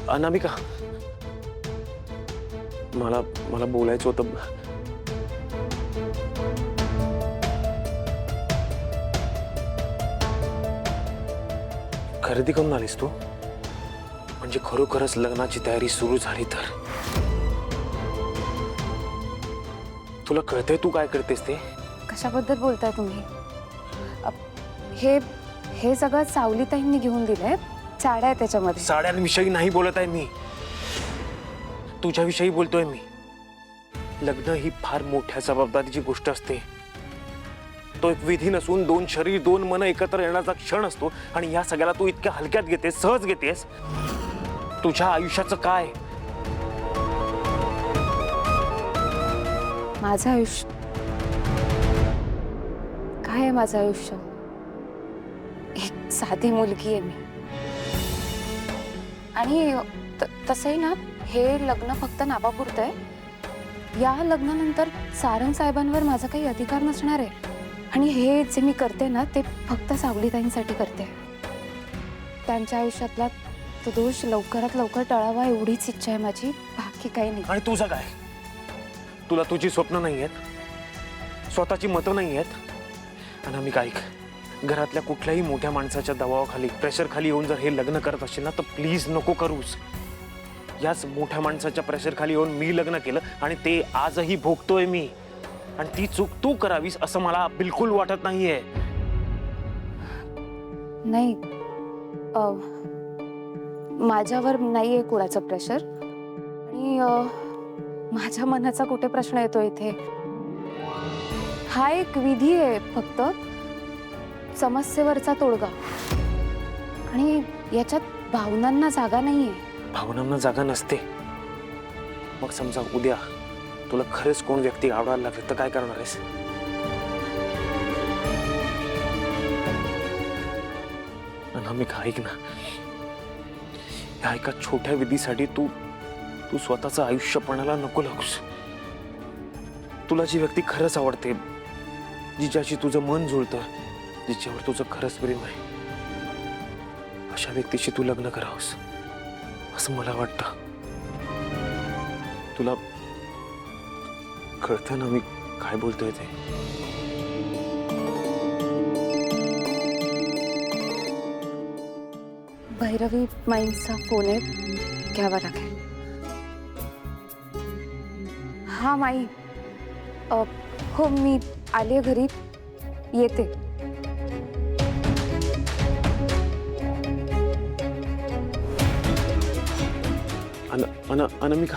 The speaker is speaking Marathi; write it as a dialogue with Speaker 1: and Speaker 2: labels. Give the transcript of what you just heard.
Speaker 1: अनामिका, मला मला बोलायचं होतं. खरेदी करून आलीस तू? म्हणजे खरोखरच लग्नाची तयारी सुरू झाली तर? तुला कळतंय तू काय करतेस ते?
Speaker 2: कशाबद्दल बोलताय तुम्ही? हे हे सगळं सावलीताईंनी घेऊन दिलंय. साड्या आहे त्याच्यामध्ये.
Speaker 1: साड्यांविषयी नाही बोलत आहे मी, तुझ्याविषयी बोलतोय मी. लग्न ही फार मोठ्या जबाबदारीची गोष्ट असते. तो एक विधी नसून दोन शरीर दोन मन एकत्र येण्याचा क्षण असतो आणि या सगळ्याला तू इतक्या हलक्यात घेतेस, सहज घेतेस. तुझ्या आयुष्याचं काय?
Speaker 2: माझं आयुष्य काय आहे? माझं आयुष्य एक साधी मुलगी आहे मी. आणि तसंही ना, हे लग्न फक्त नावापुरतं आहे. या लग्नानंतर सारंग साहेबांवर माझा काही अधिकार नसणार आहे. आणि हे जे मी करते ना, ते फक्त सावलीताईंसाठी करते. त्यांच्या आयुष्यातला तो दोष लवकरात लवकर टळावा एवढीच इच्छा आहे माझी, बाकी काही नाही.
Speaker 1: आणि तुझं काय? तुला तुझी स्वप्न नाही आहेत, स्वतःची मतं नाही आहेत. आणि मी काय, घरातल्या कुठल्याही मोठ्या माणसाच्या दबावाखाली, प्रेशर खाली येऊन जर हे लग्न करत असेल ना, तर प्लीज नको करूस. याच मोठ्या माणसाच्या प्रेशर खाली येऊन मी लग्न केलं आणि ते आजही भोगतोय मी. आणि ती चूक तू करावीस असं मला बिलकुल वाटत नाहीये.
Speaker 2: नाही, माझ्यावर नाहीये कुणाचं प्रेशर. आणि माझ्या मनाचा कुठे प्रश्न येतो इथे? हा एक विधी आहे, फक्त समस्येवरचा तोडगा. आणि याच्यात भावनांना जागा नाहीये.
Speaker 1: भावनांना जागा नसते. मग समजा उद्या तुला खरंच कोण व्यक्ती आवडायला लागले तर काय करणार आहेस? अनामिका, ऐक ना, ह्या एका छोट्या विधीसाठी तू स्वतःचं आयुष्य पणाला नको लागूस. तुला जी व्यक्ती खरंच आवडते, जिच्याशी तुझं मन जुळतं, जिच्यावर तुझं खरंच प्रेम आहे, अशा व्यक्तीशी तू लग्न करावंस असं मला वाटतं. तुला कळतं ना मी काय बोलतोय ते?
Speaker 2: भैरवी माईंचा फोन आहे, घ्यावा लागेल. हा माई, हो मी आले घरी, येते.
Speaker 1: अनामिका,